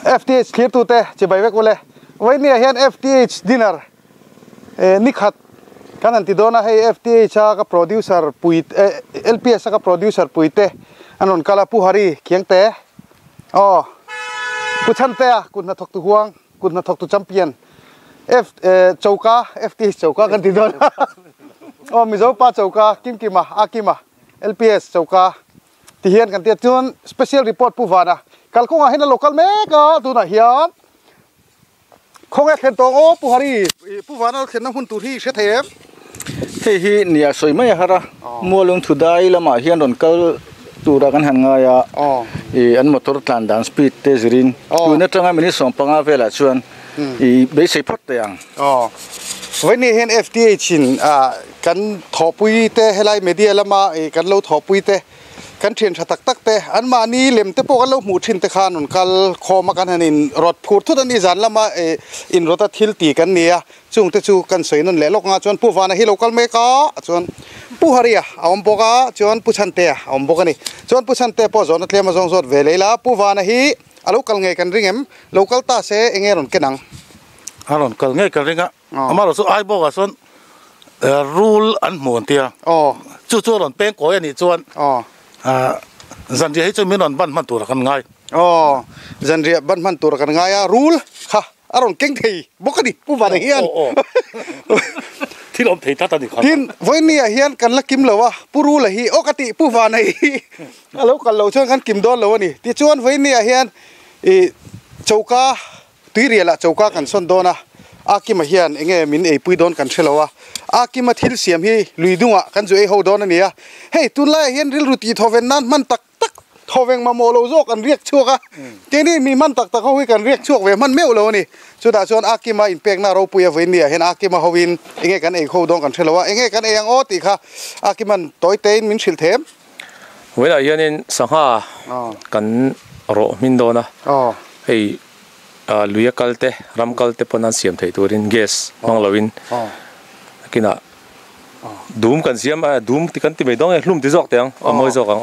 FTH clear tu te chỉ bảy vek vole vậy nè hiện FTH dinner nikhat kan anti dona hay FTH ka producer puit LPS ka producer puite anon kala pu hari kiang te pu chan te kun na thok tu huang kun na thok tu champion chauka FTH chauka kan ti dona mizo pa chauka kim akima LPS chauka ti hian kan ti chun special report pu vana kal ko nga local me ka tu na hian không ai khen tông pu hari pu vana khen na hun tu hi se the hi nia soi mai hara mua lung thu dai lama hian ron kal tu ra kan han nga ya an motor tlan dan speed te zirin tu na tanga mini som panga vela chuan be sei phat te ang với ni hen FTA chin kan thopui te helai media lama kan lo thopui te kan thian tha tak te an ma ni lem te po kan lo mu thin te khan un kal khoma kan hanin rot phur thu ani zan lama in rota thil ti kan nia chung te chu kan sei non le lok nga chon pu wana hi local me ka chon pu haria awm boka chon pu chan te awm boka ni chon pu chan te po zon tlema zong zot velela pu wana hi local nge kan ringem local ta se engeron kenang aron kal nge kan ringa amaro so ai boka son rule an mon tia chu ron peng ko ani chon dân địa cho mình còn ban tuổi kan ngai dân địa ban tuổi kan ngai rule ha aron keng thei bokadi pu van hian thi lom thei ta ta ni khan tin voi ni hian kan la kim lawa puru la hi okati pu van hi alo kan lo chon kan kim don lo ni ti chuan voi ni hian chauka tuiriala chauka kan son dona akima hian enge min ei pui don kan thelawa akima thil siam hi luidunga kan ju ei ho don ania hei tunla hian ril ruti thoven nan man tak thoveng ma molo zo kan riak chuka teni mi man tak ho hi kan riak chuak ve man meu lo ni chuda chon akima impact na ro puya ve ni hian akima hovin enge kan ei ho don kan thelawa enge kan ei ang o ti kha akiman toy tein min thil them wela hianin sangha kan ro min dona hei luya kalte ram kalte ponan siam thei turin gas manglawin kina dum kan siam dum ti kan ti me dong hlum ti jok teng amoi jok ang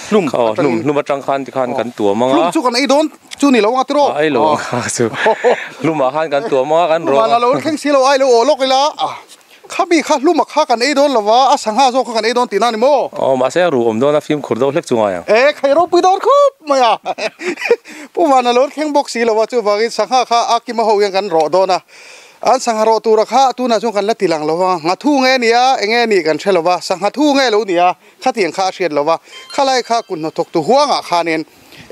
hlum atang khan ti khan kan tua manga hlum chu kan ei don chu ni lo nga tro ai lo chu hlum khan kan tua manga kan ro wala lo kheng silo ai lo o lok ila khabi kha hlum kha kan ei don lawa asangha zo kan ei don tinani mo ma se ru om don na film khurdo hlek chunga ya khairo pui don khup maya pu wana lo kheng box si lawa chu wagi sangha kha akima ho yang kan ro dona an sangha ro tu rakha tu na chung kan la tilang lawa nga thu nge nia enge ni kan thelawa sangha thu nge lo nia kha tiang kha hriat lawa khalai kha kun na thok tu huanga khanen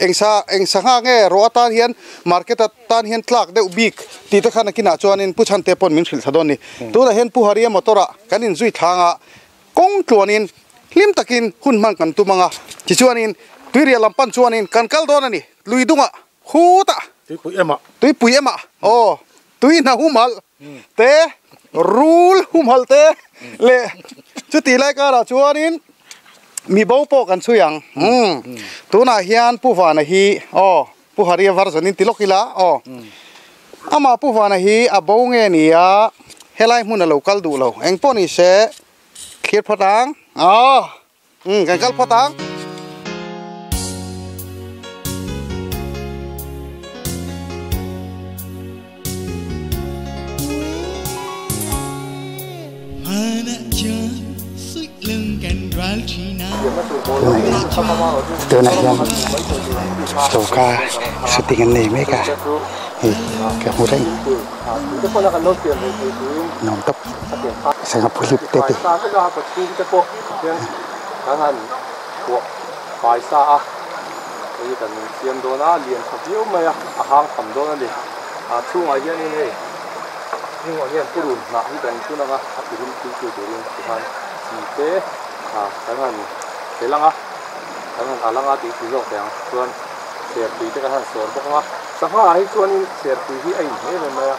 engsa nga nge ro tan hian market tan hian tlak de ubik ti ta khana kina chuanin pu chan te pon min thil thadon ni tu na hen pu haria motora kanin zui thanga kong tlonin hlim takin hun man kan tu manga chi chuanin tuiria lampan chuanin kan kal don ani luidunga huta tui pui ema tui na humal te rule humal te le chu ti lai ka ra chuanin mi bo po kan chuyang tu na hian pu wana hi pu haria version in tilokila ama pu wana hi abo nge nia helai mun local du lo eng poni se khiet phatang kan kal phatang từ này ra chầu ca sự tình này mấy cả cái hồ đánh nòng tóc sang gặp philip tê tê bài sa cái cần tiền đồ na liền thập yếu mày hàng thầm đồ na đi thu ngoài hiện này nhưng ngoài hiện cứ đun nãy cần thu na hấp dẫn tiêu liền cái chỉ thế cái hàng cái lăng cái hàng lăng thì chỉ dọc đèn tuần xẹt tùy cái hàng sườn bốc nga sáng ha hay tuần xẹt tùy khi anh thế này mà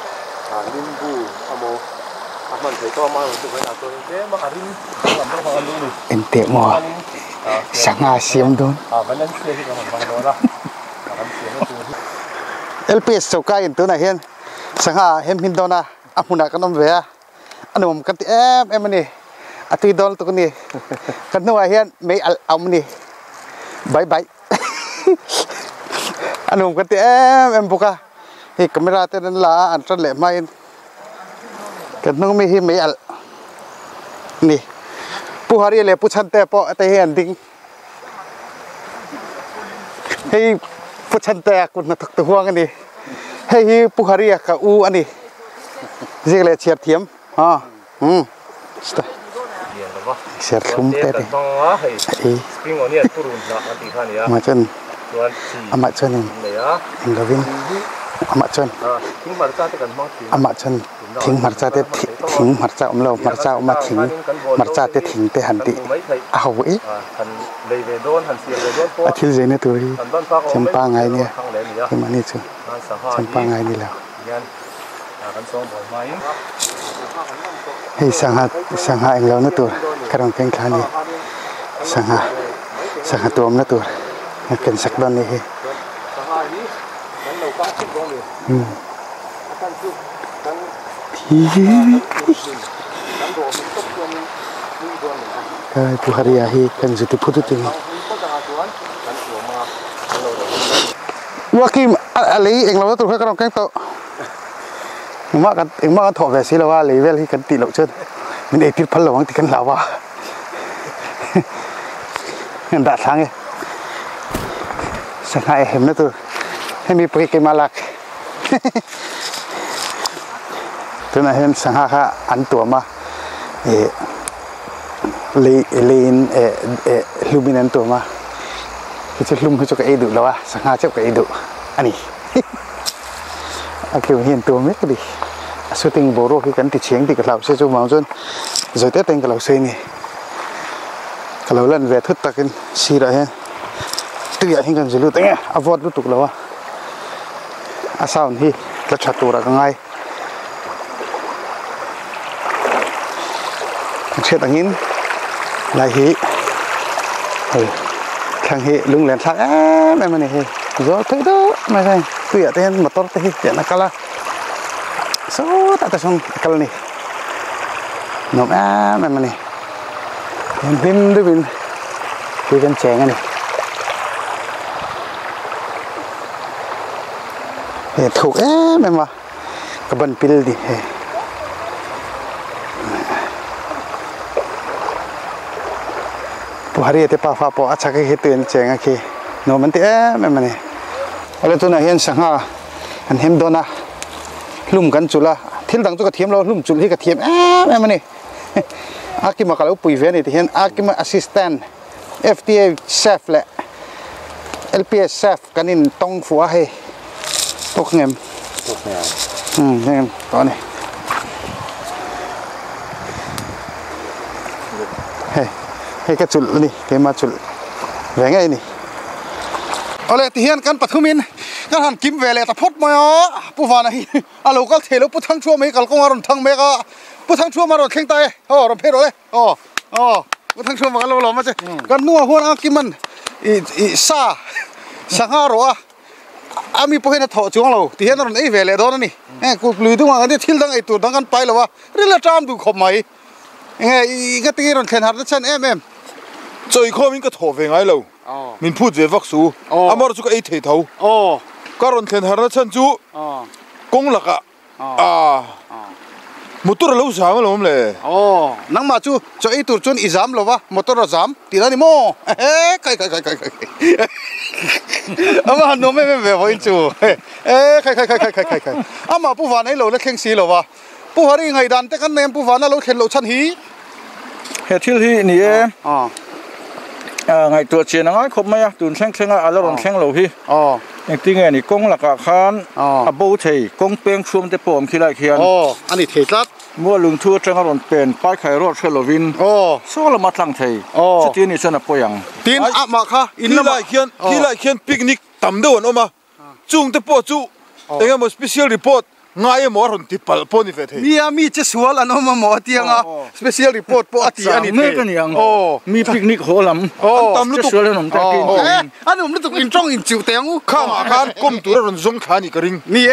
limbu amo mình thấy to mà tụi phải là tuần thế mà rim làm đâu mà luôn em tiệm mò sáng ha xiêm đốn Valencia thì còn bằng đó LPS châu cái tu này hiền sáng ha hem hin dona amuna kan om ve anum kan em ani atui dol tu ni kan no hian me al amni bye bye อันนู้นกันที่เอ็มบุกะเฮ้ยกำไม่ได้แต่นั้นละอันนั้นแหละไม่กันน้องไม่เห็นไม่อัลนี่ผู้หารีเลยผู้ชันแต่ปอแต่เห็นดิ้งเฮ้ยผู้ชันแต่คุณนักตัวกันดิเฮ้ยผู้หารีกับอูอันนี้เรียกเลยเชียร์เทียมสตาเชียร์ลุ่มเตะดิมาจนอามาจนอินกวินอามาจนอามาจนทิ้งมัดจ่าเตะทิ้งมัดจ่าเรามัดจ่ามาทิ้งมัดจ่าเตะทิ้งเตะหันติเอาไว้อาทิตย์เจนี่ตัวที่จำปาไงเนี่ยที่มันนี่จุจำปาไงนี่แล้วเฮ้ยสังหาเองแล้วนะตัวกระดองแข็งขันนี่สังหาตัวมันนะตัวเป็นสักดอนนี่เฮ้ยผู้หารีอาฮีกันจุดพูดถึงว่าคิมอะไรเองเราตัวแค่กระดองแข็งโตมากันเองมากันถอดแหวนสิแล้วว่าเลเวลที่กันติเราเชิดมันเอติดพันหลวงติดกันแล้วว่าเงินด่าทางไงสังหารเห็นนะตัวให้มีปริเกมาลักตัวนั้นเห็นสังหารอันตัวมาลีนลูมินันตัวมาคือจะลุ่มให้เจ้ากับเอดุแล้วว่าสังหารเจ้ากับเอดุอันนี้โอเคเห็นตัวไม่ก็ดีสุดที่โบโรคือกันติดเชียงติดกับเราเชื่อจูมองจนจะเตะเต็งกับเราเสียนี่กับเราเล่นเวททุกตะกินสีอะไรฮะตัวอย่างที่กันจะรู้แต่เนี่ยอวอร์ดรู้ตุกแล้ววะอาสาวนี่กระชับตัวรักง่ายเชื่อต่างหินลายหิข้างหิลุงเล่นทักไม่มาเนี่ยโจ้ตัวดูไม่ใช่ตัวอย่างที่มาตัวที่เดี๋ยวนักละso tak terus akal ni nom memang ni yang bin tu bin kan ceng ni thuộc memang keban pil ni bu hari te pa fa po acha ke hetuen ceng aki no man te memang ni ole tu na hian sangha an hem donaลุ่มกันจุละทิ้งดังจุกระเทียมเราลุ่มจุที่กระเทียมแม่มันนี่อากิมากับเราปุ๋ยเวนี่ที่เห็นอากิมา assistant FDA chef แหละ LPS chef กันนี่ต้องฝัวให้ตกเงินเงินตอนนี้ให้กระจุลนี่เกมาจุลแหวงไงนี่เอาเลยที่เห็นกันปัทมินกันหันกิมเวลแต่พดมาผู้ฟังนะอาลูกก็เทลุผู้ทั้งชั่วไม่กันก็มารถทั้งเมกะผู้ทั้งชั่วมารถแข่งไตรถเพลเลยผู้ทั้งชั่วมากันเรามาเจกันนัวหัวอากิมันสังหารวะอามีพวกนี้ถอดจวงเราที่เห็นรถเวลโดนนี่กูลืมตัวกันที่ทิลดังไอตัวดังกันไปแล้ววะเรื่องจามดูขบไหมก็ตีรถแข่งหัดนั่นฉัน最ข้อมันก็ถอดเวงไอ้เรามันพูดเรื่องวัคซีนอามาเราจุกไอ้เทาการันเทนหาร์ชันจูกงหลักมุตุระลูกสาวมันล้มเลยนังมาจูจะไอ้ตัวจุนอิจามหรอวะมุตุระจามตีนั่นนี่โม่ใครอามาโนไม่แบบอินจูใครอามาผู้ฟังให้เราเล่นแข่งสีหรอวะผู้ฟังยังไงดันแต่กันเนมผู้ฟังน่าเราเข็นเราชันฮีเหตุที่นี่ไงตัวเชียร์น้อยครบไหมตุนแข่งอะไรรอนแข่งเราพี่อย่างที่ไงนี่กงหลักคานบูเทกงเปียงช่วงเตปอมขี้ไรเขียนอันนี้เทสัดมัวลุงทั่วจังรอนเป็นป้ายไข่รอดเชลวินโซ่ละมัดลังเทสตีนี่สนับปยังตีนอ่ะมาค่ะอินละขี้ไรเขียนปิกนิกต่ำเดินออกมาจุงเตปอจูแต่ยังมี special reportง่ายหมอรุ่นที่ปัลปนิเฟตมีจะสวลอันนั้นมาหมอเตียงspecial report ปอตีอันนี้กันยังมีปิกนิกโหลำตำลุตุกเลยหนุ่มตะกินอันนั้นลุตุกอินจ้องอินจิวเตียงข้างอาคารก้มตัวรุ่นซงขานี่กระริงนี่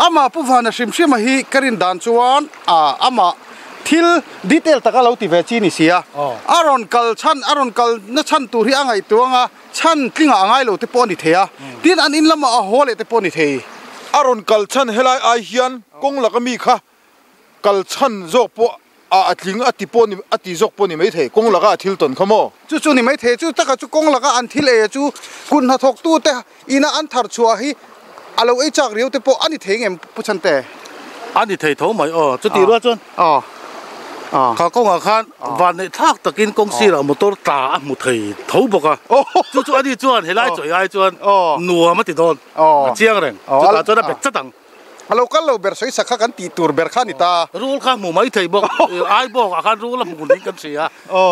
อามาผู้ฟังนะชิมมาฮีกรินดันชวนอามา ทิลดีเทลตะกะเราติเวจีนี่เสียอารอนกัลชันอารอนกัลนั่นชันตัวที่อ่างไอตัวงะชันกลิ้งอ่างไอเราที่ปอนี่เทียดินอันอินละมาโหเลยที่ปอนี่เทียอารอนกัลชันเฮลัยไอเฮียนกงละก็มีค่ะกัลชันจกปออัดลิงอัดติปอนี่อัดติจกปอนี่ไม่เทกงละก็ทิลตันขโมจู่นี่ไม่เทจู่ตะกะจู่กงละก็อันทิลจู่กุนหัทกตู้แต่อินาอันทาร์ชัวฮีอาเราไอจากเรียวที่ปออันนี้เทียงเอ็มผู้ชันแต่อันนี้เท头咪จุดดีรู้จนเขาก็ว่าคันวันนี้ทักตะกิน公司啦，冇多打冇提头部啊，就อันนี้จวนเฮลัยจ่อยจวนนัวมาติดโดนเจียงเร่งจุดจวนแบบจัดตังเราก็เราเบอร์สวยสักกันตีตัวเบอร์ข้านิตารู้ค่ะหมู่ไม่ถีบอกไอ้บอกอาการรู้แล้วหมู่นี้กันเสีย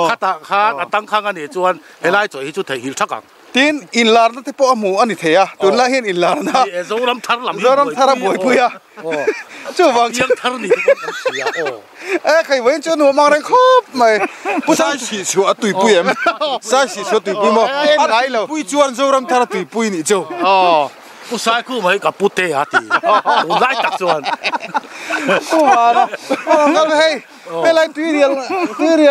ข้าตาข้าตั้งข้างกันนี่จวนเฮลัยจ่อยจุดถีหิลชักกังทีนอินลาร์นั่นที่พวกหมู่อันนี้เทียตัวละเห็นอินลาร์นะโซลัมทาร์ลัมโซลัมทาร์บวยปุยอะจู่บางยังทาร์นี่กันเสียใครเว้นจนหัวมังแรงครบไหมผู้ชายสีชัวตุยปุยมั้ยชายสีชัวตุยปุยมั้งอะไรเหรอปุยจวนโซลัมทาร์ตุยปุยนี่จู่ผู้ชายคู่ไหมกับปุตเตะฮะทีไล่ตักจวนผู้ว่านะก็ให้ไม่ไรตุยเรีย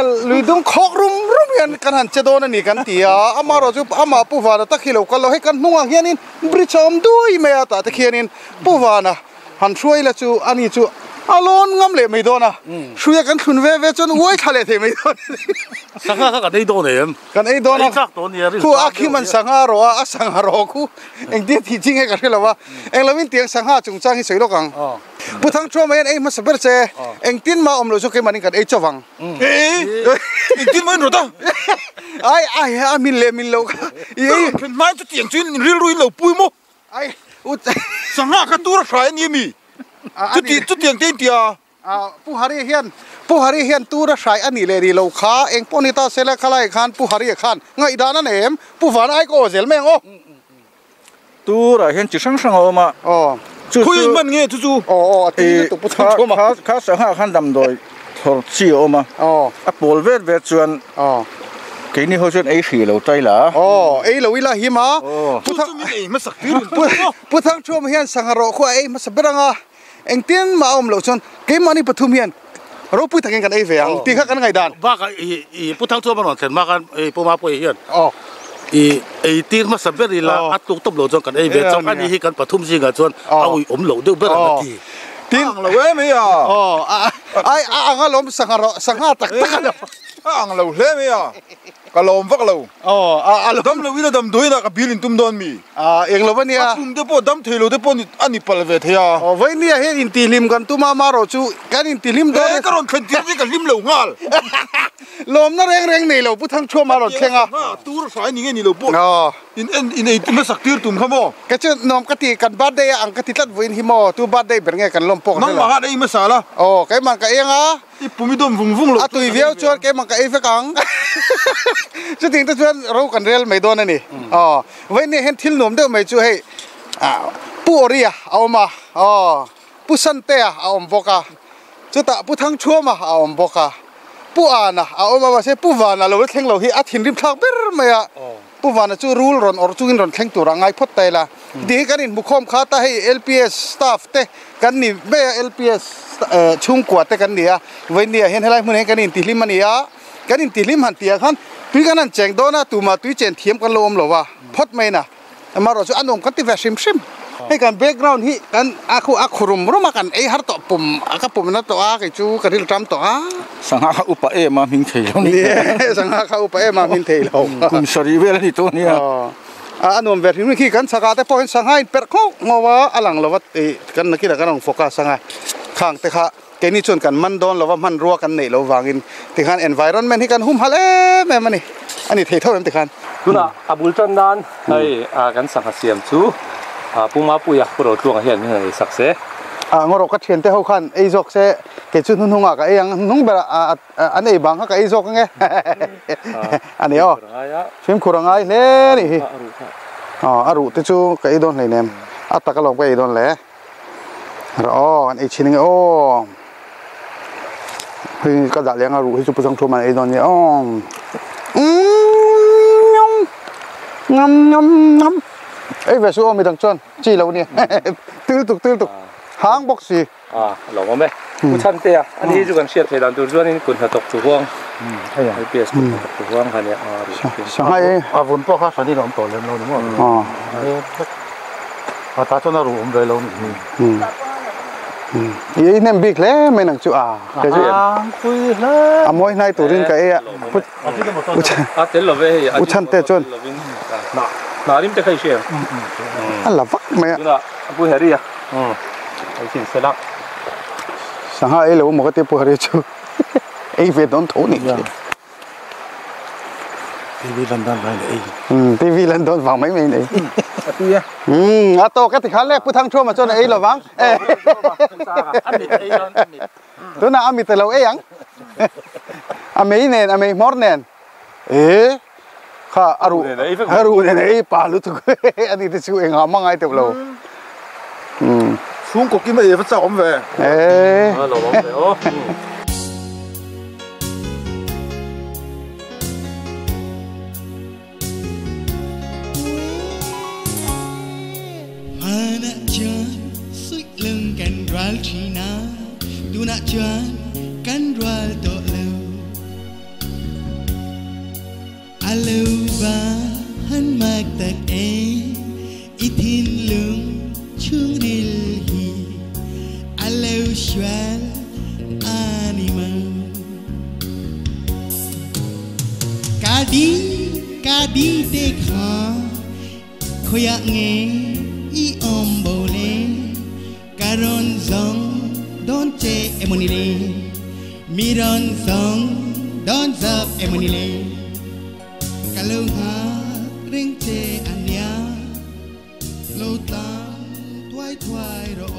ลลุยดุงคอกรุมยันกันหันเจโดนนี่กันตีอ่ะอามาเราจูอามาผู้ว่านะตะขี้เราก็เราให้กันนุ่งเฮียนินบริจอมด้วยไม่อาตาตะขี้นินผู้ว่านะหันช่วยละจูอันนี้จูอารมณ์งำเลยไม่โดนนะช่วยกันคุณเวจนโวยทะเลเทไม่โดนสังหารกันไอ้โดนเนี่ยกันไอ้โดนนะคู่อาคิมันสังหารอ่ะสังหารคู่เอ็งเดียที่จริงให้กันเลยว่าเอ็งเราวินเตียงสังหารจงจ้างให้สวยโลกังผู้ทั้งชั่วไม่เอ็งมาสเปอร์เซเอ็งตินมาอมโลจุกมันกันไอ้เจ้าวังเอ็งตินมันรู้ตั้งไอ้มินเลมินโลกเป็นไม้จะเตียงจุนเรียลุยเหล่าปุยมั้งไอ้สังหารกันตัวใครนี่มีจุดเตียงเตียงเตียผู้หารีเฮียนตัวใช้อันนี้เลยดีเราขาเองปนิตาเสลขลายขันผู้หารีขันง่ายด้านนั้นเองผู้ฝันไอ้ก็เซลแมงโอ้ตัวเฮียนจิช่างๆเอามาคุยมันเงี้ยจู่ที่ตัวผู้ทั้งชั่วมาข้าสังหารขันดำโดยทอร์ชีเอามาปอลเวทชวนกินนี่เขาชวนไอ้สีเราใจละไอ้เราวิลาหิมะผู้ทั้งมาสักทีผู้ทั้งชั่วมาเฮียนสังหารคู่ไอ้มาสับเบรังเอ็งเตียนมาอมเหล่าชนเกมมันนี่ปฐุมเฮียนเราพูดถึงกันไอ้เฟียงตีข้ากันไงด่านว่ากันผู้ทั้งชั่วมาหน่อยเห็นมากันผู้มาป่วยเฮียนไอ้ตีนมาสับเบริลาอัดตุกตบเหล่าชนกันไอ้เฟียงอันนี้ให้กันปฐุมจริงกันชนเอาอมเหล่าด้วยเบอร์นาทีตีนเราเว้ยไม่อ่ะไอ้อ่างเราสังหารตักกันอ่างเราเล่ไม่อ่ะกะลมฟักเราดำเราวิลาดำด้วยนะกับบิลินตุ้มโดนมีเองเราวันนี้ตุ้มเดปอดำเทโลเดปอนี่อันนี้พัลเวทเฮียวันนี้เห็นอินทิลิมกันตุ้มมาโรจูกันอินทิลิมโดนก็รอนขันทีนี่กันลิมเหลวงาลลมนั่นแรงนี่เราพูดทั้งชั่วมาโรเชงอ่ะตัวสายนี่ไงนี่เราปวดอินไอตุ้มสักทีตุ้มขโมก็จะนอมกติกันบาดได้อังกติลัดวินหิมอตัวบาดได้เป็นไงกันลมปกนั่งมาหาได้มาสาละแกมันก็เองอ่ะที่ปุ่มดมฟุ้งๆเลยตุยเวียวชวนแกมันก็เอฟกังจะถึงตัวชวนเรากันเรียลไม่โดนนี่วันนี้เห็นทิลหนุ่มเดิมไม่ช่วยผู้อริยเอามาผู้สันเตะเอาอมบกาจุดตะผู้ทั้งชั่วมาเอาอมบกาผู้อ่านเอามาว่าใช่ผู้วานะเราเข่งเราที่อาทิตย์ริมทางเบอร์ไม่อะผู้วานะจู่รูลรอนอร์จู่กินรอนเข่งตัวร่างไงพดเตยละดีกันนี่บุคคลข้าตาให้ LPS staff เตกันนี่เบย์ LPS ชุ่มกวาดเตกันนี่วันนี้เห็นอะไรมึงเห็นกันนี่ติลิมันนี่กันนี่ติลิมหันเตียขันพี่กันนั่นแจงโดนะตัวมาตุ้ยเจนเทียมกันลมหรอวะพดไม่นะมาเราจะอันนมกันติแฟชิมให้กันแบ็กกราวน์ที่กันอาคุรุมรู้มากันไอ้ฮาร์ตปุ่มปุ่มนั่นตัวไอ้จูกันที่เราทำตัวสังหารอุปเอมามิงเทลนี่สังหารอุปเอมามิงเทลคุณสรีเวลนี่ตัวนี้อันนมแบบที่นี่กันสังหารแต่พอเห็นสังหารเปิดข้องว่าอลังเราว่ากันนักกีฬากันลองโฟกัสสังหารข้างแต่ค่ะแกนี่ชนกันมันโดนเราว่ามันรัวกันเนี่ยเราวางอินที่ขัน environment ที่กันหุ่มฮัลเล่แม่มันนี่อันนี้เท่านั้นที่ขันคุณอาบุลจันดานให้กันสังหารเสียมชูปุ่มมาปุยพวกเราตัวเห็นเหรอสักเสงรกก็เชียนเท่าขันไอ้จอกเสเกิดชุนหุ่นก็ไอ้ยังนุ่งแบบอันนี้บางก็ไอ้จอกไงอันนี้ฟิล์มขุรังไงเนี่ยนี่อารุที่ชูก็ไอ้โดนเลยเนี่ยอัตตะก็ลงไปไอ้โดนเลยอันไอ้ชิ้นนี้พี่ก็จะเลี้ยงอารุที่ชูผู้สังทวมันไอ้โดนเนี่ยงำเอ้ยเวสูมีดังชนจีเราเนี่ยตื้อตุก hang box si lo ma me u chan te an hi ju kan siat the dan tur chuan in kun ha tok tu huang ai ya ps kun tok tu huang han ya Shanghai vun po kha sani rom to lem lo ni mo ta cho na ru om ve lo ni ye nem big le men ang chu ke chu pui la amoi nai turin ka e tel lo ve u chan te chon na rim te khai she ala vak me na pu heri ya ai sin selak Shanghai lo mo ka te pu hari chu ei ve don tho ni TV London lai le TV London vang mai mai nei atu ya to ka ti khan le pu thang chho ma chon ei lo wang tu na ami te lo e yang amei nen amei mor nen kha aru ne nei pa lu tu ani te chu eng ma ngai te lo xuống cuộc cái mày phải sao ông về lo lo ve o Mana chuan suy lưngกันรัลชีนาดูนะชวนกันรัลโตเลวอาลูบาหันมากตักเออีทินลุงช่วงริลฮีอาลูชวนอานิมังกาดีเด็กหาขอยากเงอีอมโบเลการอนซองดอนเจเอมอนิเลมีรอนซองดอนซับเอมอนิเลกาลูหาเร่งเจอันยาโลตามทวายรอ